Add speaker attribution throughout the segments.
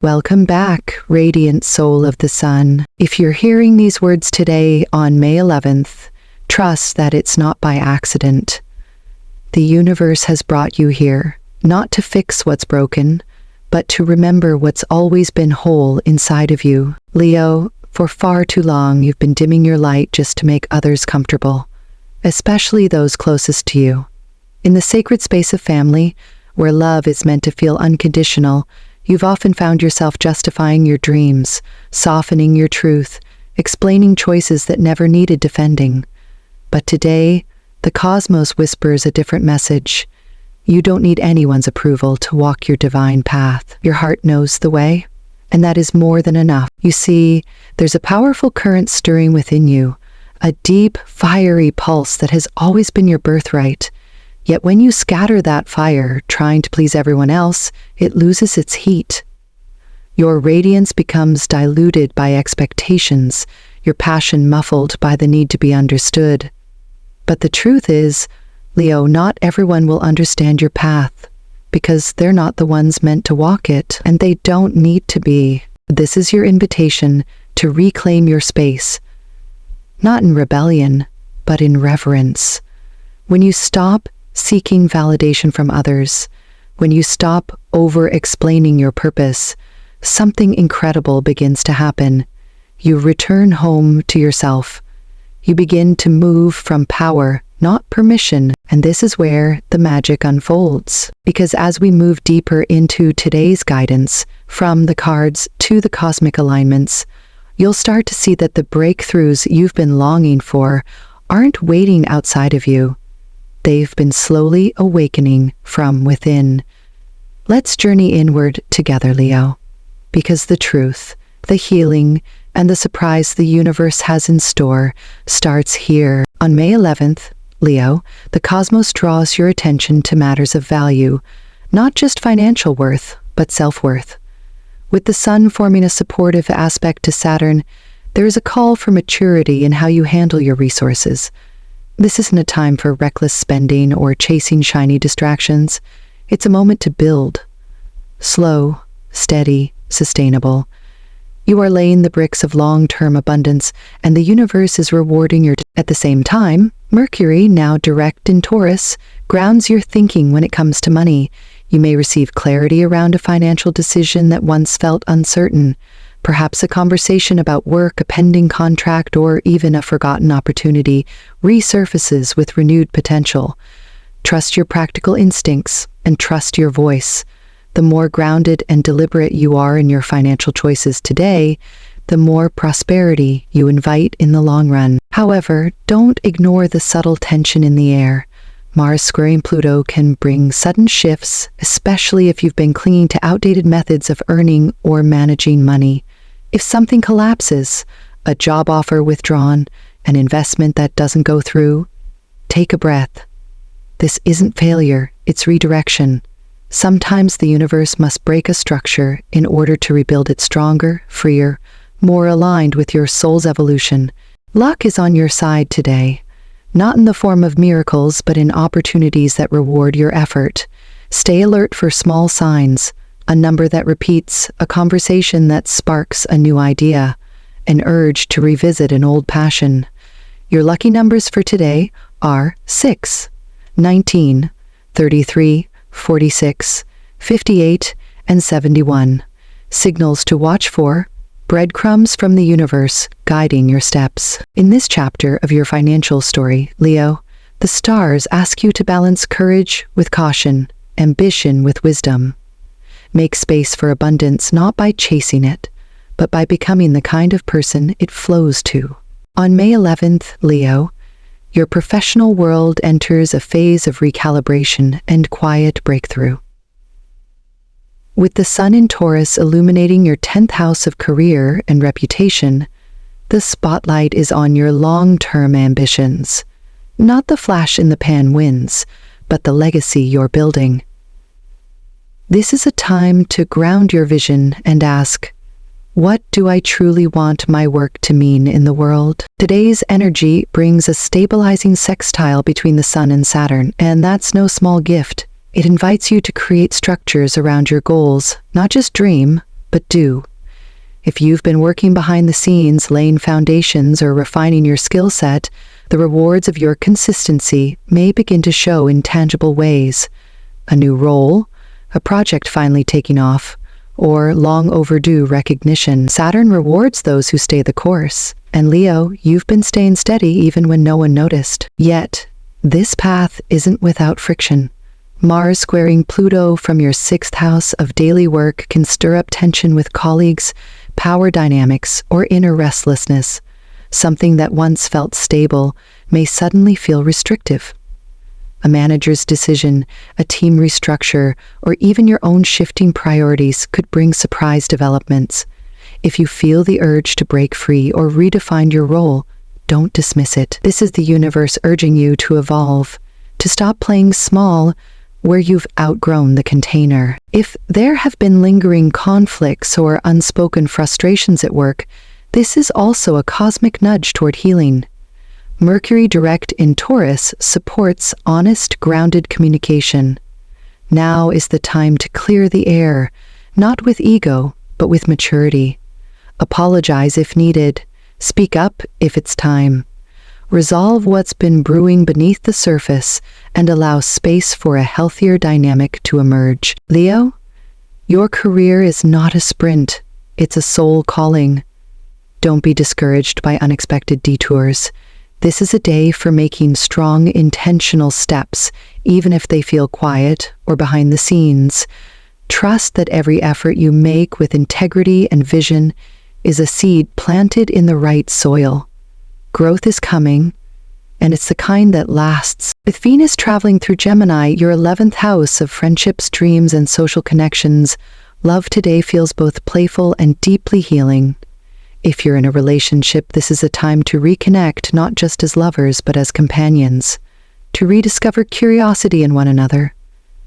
Speaker 1: Welcome back, radiant soul of the sun. If you're hearing these words today on May 11th, trust that it's not by accident. The universe has brought you here, not to fix what's broken, but to remember what's always been whole inside of you. Leo, for far too long you've been dimming your light just to make others comfortable, especially those closest to you. In the sacred space of family, where love is meant to feel unconditional, you've often found yourself justifying your dreams, softening your truth, explaining choices that never needed defending. But today, the cosmos whispers a different message. You don't need anyone's approval to walk your divine path. Your heart knows the way, and that is more than enough. You see, there's a powerful current stirring within you, a deep, fiery pulse that has always been your birthright. Yet when you scatter that fire, trying to please everyone else, it loses its heat. Your radiance becomes diluted by expectations, your passion muffled by the need to be understood. But the truth is, Leo, not everyone will understand your path, because they're not the ones meant to walk it, and they don't need to be. This is your invitation to reclaim your space, not in rebellion, but in reverence. When you stop seeking validation from others, when you stop over-explaining your purpose, something incredible begins to happen. You return home to yourself. You begin to move from power, not permission, and this is where the magic unfolds. Because as we move deeper into today's guidance, from the cards to the cosmic alignments, you'll start to see that the breakthroughs you've been longing for aren't waiting outside of you. They've been slowly awakening from within. Let's journey inward together, Leo, because the truth, the healing, and the surprise the universe has in store starts here. On May 11th, Leo, the cosmos draws your attention to matters of value, not just financial worth, but self-worth. With the sun forming a supportive aspect to Saturn, there is a call for maturity in how you handle your resources. This isn't a time for reckless spending or chasing shiny distractions. It's a moment to build. Slow, steady, sustainable. You are laying the bricks of long-term abundance, and the universe is rewarding your... At the same time, Mercury, now direct in Taurus, grounds your thinking when it comes to money. You may receive clarity around a financial decision that once felt uncertain. Perhaps a conversation about work, a pending contract, or even a forgotten opportunity resurfaces with renewed potential. Trust your practical instincts and trust your voice. The more grounded and deliberate you are in your financial choices today, the more prosperity you invite in the long run. However, don't ignore the subtle tension in the air. Mars squaring Pluto can bring sudden shifts, especially if you've been clinging to outdated methods of earning or managing money. If something collapses, a job offer withdrawn, an investment that doesn't go through, take a breath. This isn't failure, it's redirection. Sometimes the universe must break a structure in order to rebuild it stronger, freer, more aligned with your soul's evolution. Luck is on your side today, not in the form of miracles, but in opportunities that reward your effort. Stay alert for small signs, a number that repeats, a conversation that sparks a new idea, an urge to revisit an old passion. Your lucky numbers for today are 6, 19, 33, 46, 58, and 71. Signals to watch for: breadcrumbs from the universe guiding your steps. In this chapter of your financial story, Leo, the stars ask you to balance courage with caution, ambition with wisdom. Make space for abundance not by chasing it, but by becoming the kind of person it flows to. On May 11th, Leo, your professional world enters a phase of recalibration and quiet breakthrough. With the sun in Taurus illuminating your 10th house of career and reputation, the spotlight is on your long-term ambitions. Not the flash-in-the-pan wins, but the legacy you're building. This is a time to ground your vision and ask, what do I truly want my work to mean in the world? Today's energy brings a stabilizing sextile between the Sun and Saturn, and that's no small gift. It invites you to create structures around your goals, not just dream, but do. If you've been working behind the scenes, laying foundations or refining your skill set, the rewards of your consistency may begin to show in tangible ways. A new role, a project finally taking off, or long overdue recognition. Saturn rewards those who stay the course. And Leo, you've been staying steady even when no one noticed. Yet, this path isn't without friction. Mars squaring Pluto from your 6th house of daily work can stir up tension with colleagues, power dynamics, or inner restlessness. Something that once felt stable may suddenly feel restrictive. A manager's decision, a team restructure, or even your own shifting priorities could bring surprise developments. If you feel the urge to break free or redefine your role, don't dismiss it. This is the universe urging you to evolve, to stop playing small where you've outgrown the container. If there have been lingering conflicts or unspoken frustrations at work, this is also a cosmic nudge toward healing. Mercury direct in Taurus supports honest, grounded communication. Now is the time to clear the air, not with ego, but with maturity. Apologize if needed. Speak up if it's time. Resolve what's been brewing beneath the surface and allow space for a healthier dynamic to emerge. Leo, your career is not a sprint. It's a soul calling. Don't be discouraged by unexpected detours. This is a day for making strong, intentional steps, even if they feel quiet or behind the scenes. Trust that every effort you make with integrity and vision is a seed planted in the right soil. Growth is coming, and it's the kind that lasts. With Venus traveling through Gemini, your 11th house of friendships, dreams, and social connections, love today feels both playful and deeply healing. If you're in a relationship, this is a time to reconnect not just as lovers but as companions, to rediscover curiosity in one another.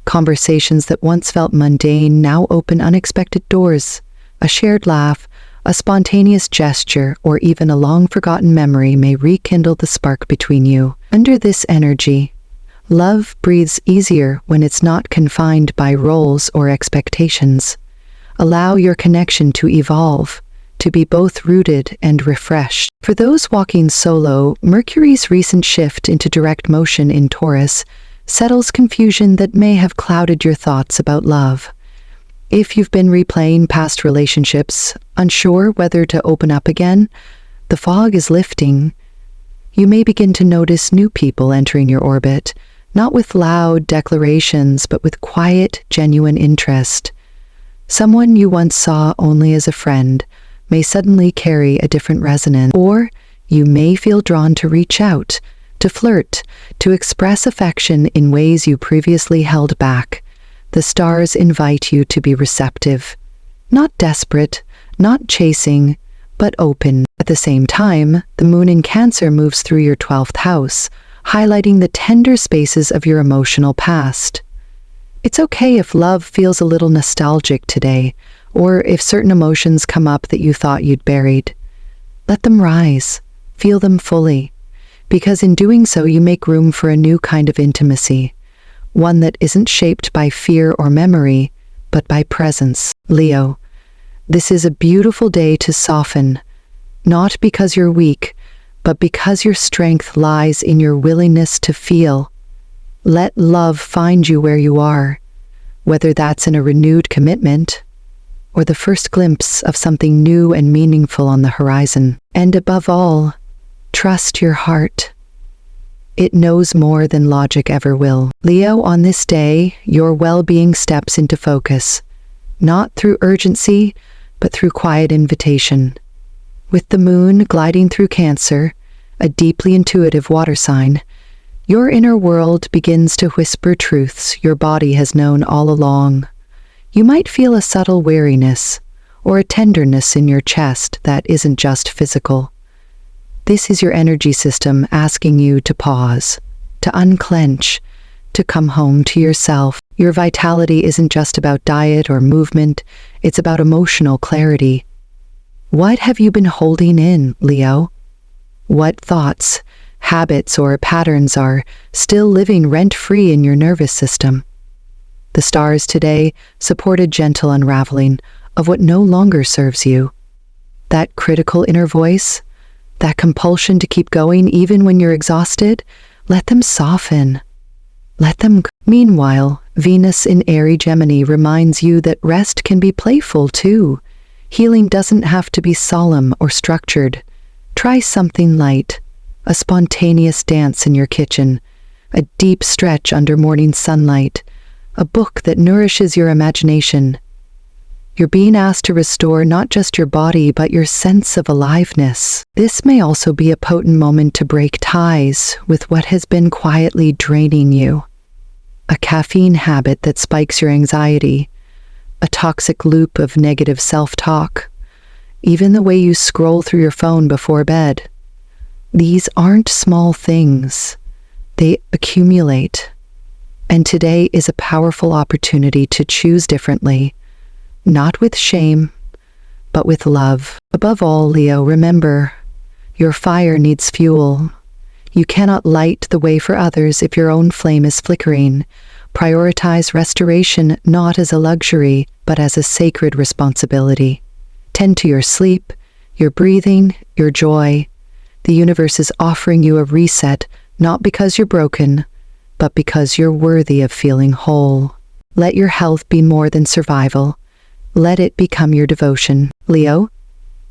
Speaker 1: Conversations that once felt mundane now open unexpected doors. A shared laugh, a spontaneous gesture, or even a long-forgotten memory may rekindle the spark between you. Under this energy, love breathes easier when it's not confined by roles or expectations. Allow your connection to evolve, to be both rooted and refreshed. For those walking solo, Mercury's recent shift into direct motion in Taurus settles confusion that may have clouded your thoughts about love. If you've been replaying past relationships, unsure whether to open up again, the fog is lifting. You may begin to notice new people entering your orbit, not with loud declarations, but with quiet, genuine interest. Someone you once saw only as a friend may suddenly carry a different resonance, or you may feel drawn to reach out, to flirt, to express affection in ways you previously held back. The stars invite you to be receptive, not desperate, not chasing, but open. At the same time, the moon in Cancer moves through your 12th house, highlighting the tender spaces of your emotional past. It's okay if love feels a little nostalgic today, or if certain emotions come up that you thought you'd buried. Let them rise, feel them fully, because in doing so you make room for a new kind of intimacy, one that isn't shaped by fear or memory, but by presence. Leo, this is a beautiful day to soften, not because you're weak, but because your strength lies in your willingness to feel. Let love find you where you are, whether that's in a renewed commitment or the first glimpse of something new and meaningful on the horizon. And above all, trust your heart. It knows more than logic ever will. Leo, on this day, your well-being steps into focus, not through urgency, but through quiet invitation. With the moon gliding through Cancer, a deeply intuitive water sign, your inner world begins to whisper truths your body has known all along. You might feel a subtle weariness or a tenderness in your chest that isn't just physical. This is your energy system asking you to pause, to unclench, to come home to yourself. Your vitality isn't just about diet or movement, it's about emotional clarity. What have you been holding in, Leo? What thoughts, habits, or patterns are still living rent-free in your nervous system? The stars today support a gentle unraveling, of what no longer serves you. That critical inner voice, that compulsion to keep going even when you're exhausted, let them soften. Let them go. Meanwhile, Venus in Airy Gemini reminds you that rest can be playful too. Healing doesn't have to be solemn or structured. Try something light, a spontaneous dance in your kitchen, a deep stretch under morning sunlight, a book that nourishes your imagination. You're being asked to restore not just your body, but your sense of aliveness. This may also be a potent moment to break ties with what has been quietly draining you. A caffeine habit that spikes your anxiety, a toxic loop of negative self-talk, even the way you scroll through your phone before bed. These aren't small things. They accumulate. And today is a powerful opportunity to choose differently, not with shame, but with love. Above all, Leo, remember, your fire needs fuel. You cannot light the way for others if your own flame is flickering. Prioritize restoration not as a luxury, but as a sacred responsibility. Tend to your sleep, your breathing, your joy. The universe is offering you a reset, not because you're broken, but because you're worthy of feeling whole. Let your health be more than survival. Let it become your devotion. Leo,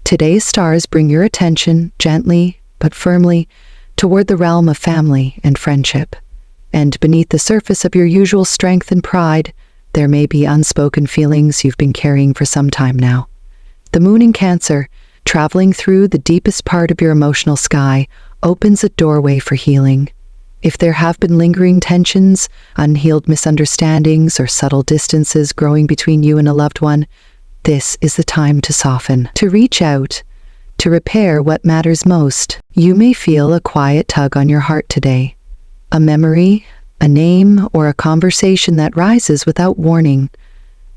Speaker 1: today's stars bring your attention gently but firmly toward the realm of family and friendship. And beneath the surface of your usual strength and pride, there may be unspoken feelings you've been carrying for some time now. The moon in Cancer, traveling through the deepest part of your emotional sky, opens a doorway for healing. If there have been lingering tensions, unhealed misunderstandings, or subtle distances growing between you and a loved one, this is the time to soften, to reach out, to repair what matters most. You may feel a quiet tug on your heart today. A memory, a name, or a conversation that rises without warning.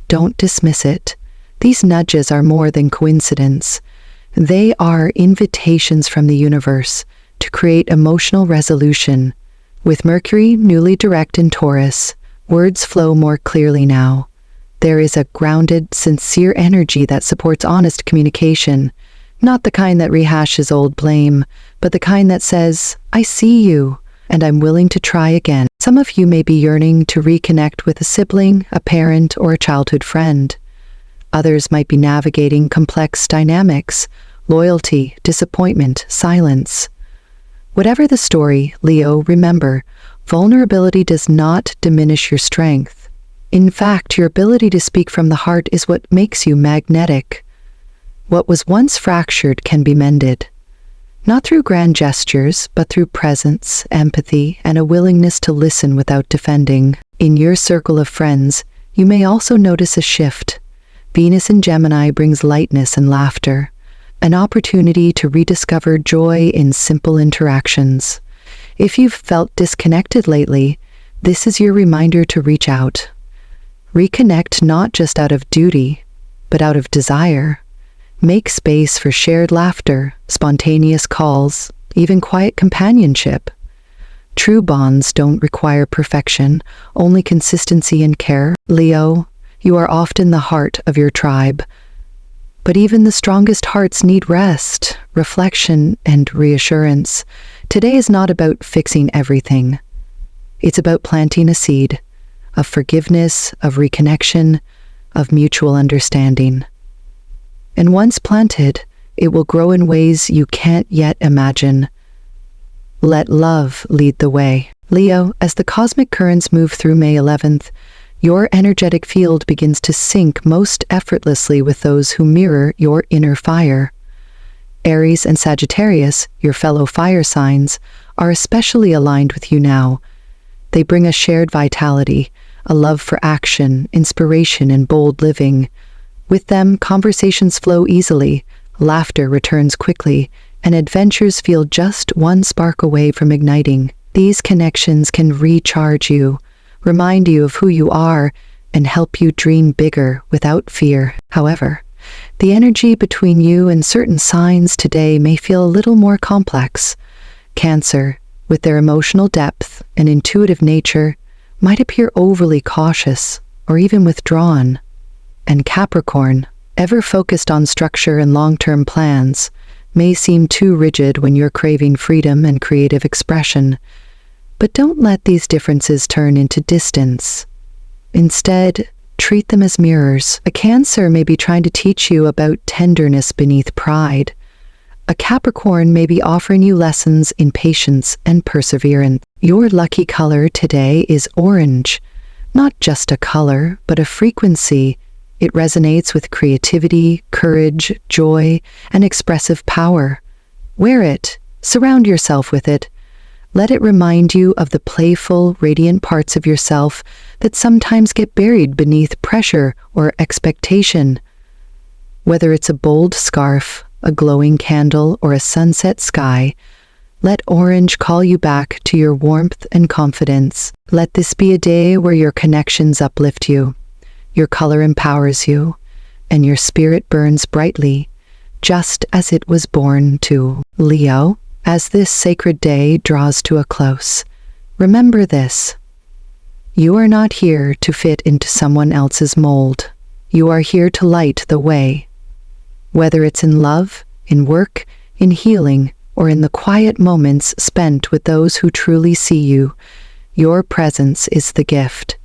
Speaker 1: Don't dismiss it. These nudges are more than coincidence. They are invitations from the universe to create emotional resolution. With Mercury newly direct in Taurus, words flow more clearly now. There is a grounded, sincere energy that supports honest communication, not the kind that rehashes old blame, but the kind that says, "I see you, and I'm willing to try again." Some of you may be yearning to reconnect with a sibling, a parent, or a childhood friend. Others might be navigating complex dynamics, loyalty, disappointment, silence. Whatever the story, Leo, remember, vulnerability does not diminish your strength. In fact, your ability to speak from the heart is what makes you magnetic. What was once fractured can be mended. Not through grand gestures, but through presence, empathy, and a willingness to listen without defending. In your circle of friends, you may also notice a shift. Venus in Gemini brings lightness and laughter, an opportunity to rediscover joy in simple interactions. If you've felt disconnected lately, this is your reminder to reach out. Reconnect not just out of duty, but out of desire. Make space for shared laughter, spontaneous calls, even quiet companionship. True bonds don't require perfection, only consistency and care. Leo, you are often the heart of your tribe. But even the strongest hearts need rest, reflection, and reassurance. Today is not about fixing everything. It's about planting a seed of forgiveness, of reconnection, of mutual understanding. And once planted, it will grow in ways you can't yet imagine. Let love lead the way. Leo, as the cosmic currents move through May 11th, your energetic field begins to sync most effortlessly with those who mirror your inner fire. Aries and Sagittarius, your fellow fire signs, are especially aligned with you now. They bring a shared vitality, a love for action, inspiration, and bold living. With them, conversations flow easily, laughter returns quickly, and adventures feel just one spark away from igniting. These connections can recharge you, remind you of who you are, and help you dream bigger without fear. However, the energy between you and certain signs today may feel a little more complex. Cancer, with their emotional depth and intuitive nature, might appear overly cautious or even withdrawn. And Capricorn, Ever focused on structure and long-term plans, may seem too rigid when you're craving freedom and creative expression. But don't let these differences turn into distance. Instead, treat them as mirrors. A Cancer may be trying to teach you about tenderness beneath pride. A Capricorn may be offering you lessons in patience and perseverance. Your lucky color today is orange. Not just a color, but a frequency. It resonates with creativity, courage, joy, and expressive power. Wear it. Surround yourself with it. Let it remind you of the playful, radiant parts of yourself that sometimes get buried beneath pressure or expectation. Whether it's a bold scarf, a glowing candle, or a sunset sky, let orange call you back to your warmth and confidence. Let this be a day where your connections uplift you, your color empowers you, and your spirit burns brightly, just as it was born to. Leo, as this sacred day draws to a close, remember this. You are not here to fit into someone else's mold. You are here to light the way. Whether it's in love, in work, in healing, or in the quiet moments spent with those who truly see you, your presence is the gift,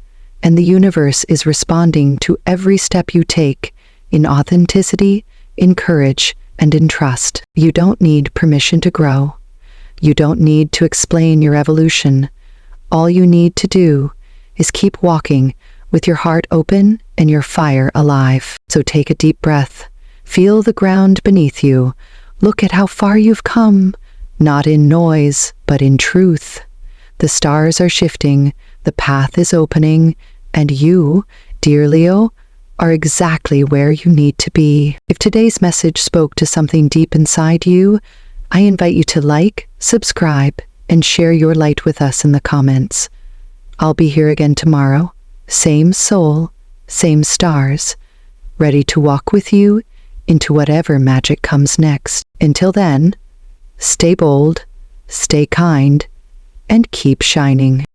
Speaker 1: and the universe is responding to every step you take in authenticity, in courage, and in trust. You don't need permission to grow. You don't need to explain your evolution. All you need to do is keep walking with your heart open and your fire alive. So take a deep breath. Feel the ground beneath you. Look at how far you've come, not in noise, but in truth. The stars are shifting, the path is opening, and you, dear Leo, are exactly where you need to be. If today's message spoke to something deep inside you, I invite you to like, subscribe, and share your light with us in the comments. I'll be here again tomorrow, same soul, same stars, ready to walk with you into whatever magic comes next. Until then, stay bold, stay kind, and keep shining.